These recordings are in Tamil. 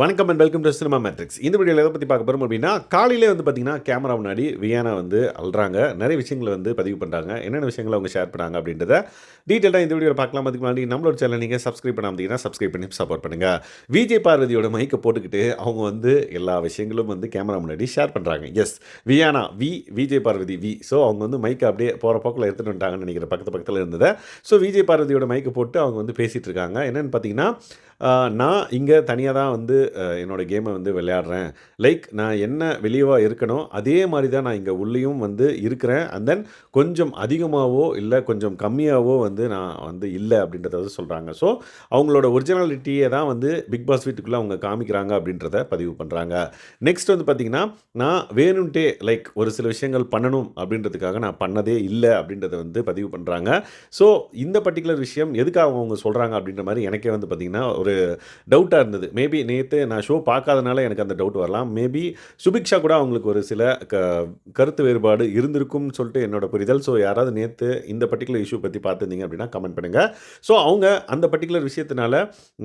வணக்கம் and welcome to cinema matrix. இந்த வீடியோவில் எதை பற்றி பார்க்க போகிறோம் அப்படின்னா, காலையிலே வந்து பார்த்தீங்கன்னா கேமரா முன்னாடி வியானா வந்து அல்றாங்க. நிறைய விஷயங்களை வந்து பதிவு பண்ணுறாங்க. என்னென்ன விஷயங்களை அவங்க ஷேர் பண்ணாங்க அப்படின்றத டீட்டெயிலாக இந்த வீடியோவில் பார்க்கலாம். அதுக்கு முன்னாடி நம்மளோட சேனல் நீங்கள் சப்ஸ்கிரைப் பண்ணாமல் சப்ஸ்கிரைப் பண்ணி சப்போர்ட் பண்ணுங்கள். விஜய் பார்வதியோட மைக்கை போட்டுக்கிட்டு அவங்க வந்து எல்லா விஷயங்களும் வந்து கேமரா முன்னாடி ஷேர் பண்ணுறாங்க. எஸ், வியானா விஜய் பார்வதி ஸோ அவங்க வந்து மைக்கை அப்படியே போகிற போக்கில் எடுத்துகிட்டு வந்துட்டாங்கன்னு நினைக்கிற பக்கத்தில் இருந்ததை. ஸோ விஜய் பார்வதியோட மைக்கை போட்டு அவங்க வந்து பேசிகிட்டு இருக்காங்க. என்னென்னு பார்த்தீங்கன்னா, நான் இங்கே தனியாக தான் வந்து என்னோடய கேமை வந்து விளையாடுறேன். லைக் நான் என்ன வெளியவாக இருக்கணும் அதே மாதிரி தான் நான் இங்கே உள்ளேயும் வந்து இருக்கிறேன். அண்ட் தென் கொஞ்சம் அதிகமாகவோ இல்லை கொஞ்சம் கம்மியாகவோ வந்து நான் வந்து இல்லை அப்படின்றத வந்து சொல்கிறாங்க. ஸோ அவங்களோட ஒரிஜினாலிட்டியை தான் வந்து பிக் பாஸ் வீட்டுக்குள்ளே அவங்க காமிக்கிறாங்க அப்படின்றத பதிவு பண்ணுறாங்க. நெக்ஸ்ட் வந்து பார்த்திங்கன்னா, நான் வேணும்ட்டே லைக் ஒரு சில விஷயங்கள் பண்ணணும் அப்படின்றதுக்காக நான் பண்ணதே இல்லை அப்படின்றத வந்து பதிவு பண்ணுறாங்க. ஸோ இந்த பர்டிகுலர் விஷயம் எதுக்காக அவங்க சொல்கிறாங்க அப்படின்ற மாதிரி எனக்கே வந்து பார்த்திங்கன்னா ஒரு டவுட்டாக இருந்தது. மேபி நேற்று நான் ஷோ பார்க்காதனால எனக்கு அந்த டவுட் வரலாம். மேபி சுபிக்ஷா கூட அவங்களுக்கு ஒரு சில கருத்து வேறுபாடு இருந்திருக்கும்னு சொல்லிட்டு என்னோட புரிதல். ஸோ யாராவது நேற்று இந்த பர்டிகுலர் இஷ்யூ பற்றி பார்த்துருந்தீங்க அப்படின்னா கமெண்ட் பண்ணுங்கள். ஸோ அவங்க அந்த பர்டிகுலர் விஷயத்தினால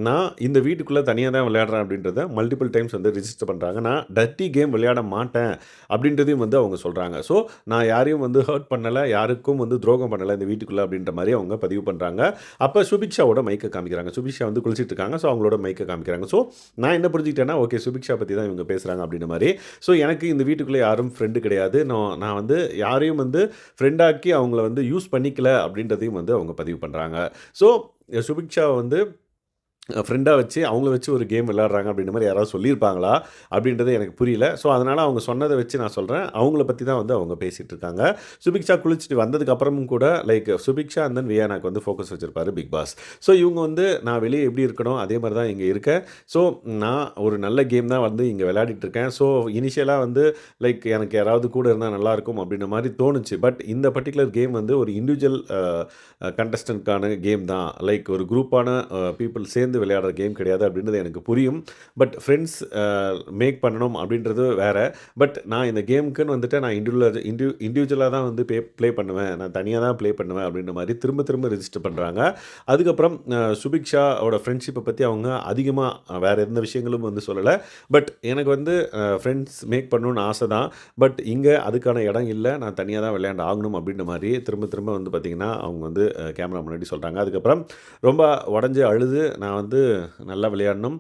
நான் இந்த வீட்டுக்குள்ளே தனியாக தான் விளையாடுறேன் அப்படின்றத மல்டிபிள் டைம்ஸ் வந்து ரிஜிஸ்டர் பண்ணுறாங்க. நான் டர்ட்டி கேம் விளையாட மாட்டேன் அப்படின்றதையும் வந்து அவங்க சொல்கிறாங்க. ஸோ நான் யாரையும் வந்து ஹர்ட் பண்ணலை, யாருக்கும் வந்து துரோகம் பண்ணலை இந்த வீட்டுக்குள்ளே அப்படின்ற மாதிரி அவங்க பதிவு பண்ணுறாங்க. அப்போ சுபிக்ஷாவோட மைக்கை காமிக்கிறாங்க. சுபிக்ஷா வந்து குளிச்சிட்டு இருக்காங்க. ஸோ அவங்களோட மைக்கை காமிக்கிறாங்க. ஸோ நான் என்ன புரிஞ்சுக்கிட்டேன்னா, ஓகே சுபிக்ஷா பற்றி தான் இவங்க பேசுகிறாங்க அப்படின்ற மாதிரி. ஸோ எனக்கு இந்த வீட்டுக்குள்ளே யாரும் ஃப்ரெண்டு கிடையாது. நான் வந்து யாரையும் வந்து ஃப்ரெண்டாக்கி அவங்கள வந்து யூஸ் பண்ணிக்கல அப்படின்றதையும் வந்து அவங்க பதிவு பண்ணுறாங்க. ஸோ சுபிக்ஷா வந்து ஃப்ரெண்டாக வச்சு அவங்கள வச்சு ஒரு கேம் விளையாடுறாங்க அப்படின்ற மாதிரி யாராவது சொல்லியிருப்பாங்களா அப்படின்றது எனக்கு புரியல. ஸோ அதனால் அவங்க சொன்னதை வச்சு நான் சொல்கிறேன். அவங்கள பற்றி தான் வந்து அவங்க பேசிகிட்டு இருக்காங்க. சுபிக்ஷா குளிச்சுட்டு வந்ததுக்கப்புறமும் கூட லைக் சுபிக்ஷா அண்ட் தென் வியானாக்கு வந்து ஃபோக்கஸ் வச்சுருப்பார் பிக் பாஸ். ஸோ இவங்க வந்து நான் வெளியே எப்படி இருக்கணும் அதே மாதிரி தான் இங்கே இருக்கேன். ஸோ நான் ஒரு நல்ல கேம் தான் வந்து இங்கே விளையாடிட்டு இருக்கேன். ஸோ இனிஷியலாக வந்து லைக் எனக்கு யாராவது கூட இருந்தால் நல்லாயிருக்கும் அப்படின்ற மாதிரி தோணுச்சு. பட் இந்த பர்டிகுலர் கேம் வந்து ஒரு இண்டிவிஜுவல் கண்டஸ்டன்ட்கான கேம் தான். லைக் ஒரு குரூப்பான பீப்புள் சேர்ந்து விளையாடுற கேம் கிடையாது அப்படின்றது எனக்கு புரியும். பட் ஃப்ரெண்ட்ஸ் மேக் பண்ணணும் அப்படின்றது வேறு. பட் நான் இந்த கேமுக்குன்னு வந்துட்டு நான் இண்டிவிஜுவலாக தான் வந்து ப்ளே பண்ணுவேன், நான் தனியாக தான் ப்ளே பண்ணுவேன் அப்படின்ற மாதிரி திரும்ப ரிஜிஸ்டர் பண்ணுறாங்க. அதுக்கப்புறம் சுபிக்ஷாவோட ஃப்ரெண்ட்ஷிப்பை பற்றி அவங்க அதிகமாக வேறு எந்த விஷயங்களும் வந்து சொல்லலை. பட் எனக்கு வந்து ஃப்ரெண்ட்ஸ் மேக் பண்ணணும்னு ஆசை தான். பட் இங்கே அதுக்கான இடம் இல்லை, நான் தனியாக தான் விளையாண்டு ஆகணும் அப்படின்ற மாதிரி திரும்ப வந்து பார்த்திங்கன்னா அவங்க வந்து கேமரா முன்னாடி சொல்கிறாங்க. அதுக்கப்புறம் ரொம்ப உடஞ்சி அழுது நான் வந்து நல்லா விளையாடணும்,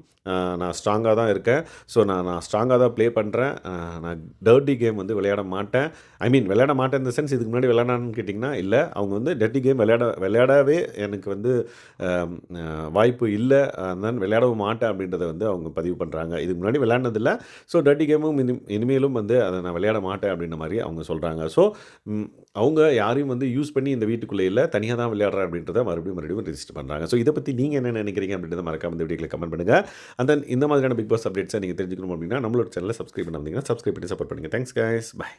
நான் ஸ்ட்ராங்காக தான் இருக்கேன். ஸோ நான் ஸ்ட்ராங்காக தான் ப்ளே பண்ணுறேன். நான் டர்ட்டி கேம் வந்து விளையாட மாட்டேன். விளையாட மாட்டேன் இந்த சென்ஸ் இதுக்கு முன்னாடி விளையாடான்னு கேட்டிங்கன்னா இல்லை. அவங்க வந்து டர்ட்டி கேம் விளையாடவே எனக்கு வந்து வாய்ப்பு இல்லை, நான் விளையாடவும் மாட்டேன் அப்படின்றத வந்து அவங்க பதிவு பண்ணுறாங்க. இதுக்கு முன்னாடி விளையாடினதில்லை. ஸோ டர்ட்டி கேமும் இனிமேலும் வந்து அதை நான் விளையாட மாட்டேன் அப்படின்ற மாதிரி அவங்க சொல்கிறாங்க. ஸோ அவங்க யாரையும் வந்து யூஸ் பண்ணி இந்த வீட்டுக்குள்ளே இல்லை, தனியாக தான் விளையாடுறேன் அப்படின்றத மறுபடியும் ரிஜிஸ்டர் பண்ணுறாங்க. ஸோ இதை பற்றி நீங்கள் என்ன நினைக்கிறீங்க அப்படின்றத மறக்காம இந்த வீடியோவில் கமெண்ட் பண்ணுங்கள். அண்ட் தென் இந்த மாதிரியான பிக் பாஸ் அப்டேட்ஸை நீங்கள் தெரிஞ்சுக்கணும் அப்படின்னா நம்மளோட சேனலை சப்ஸ்கிரைப் பண்ணாமல் சப்ஸ்கிரைப் பண்ணி சப்போர்ட் பண்ணுங்கள். Thanks guys, by.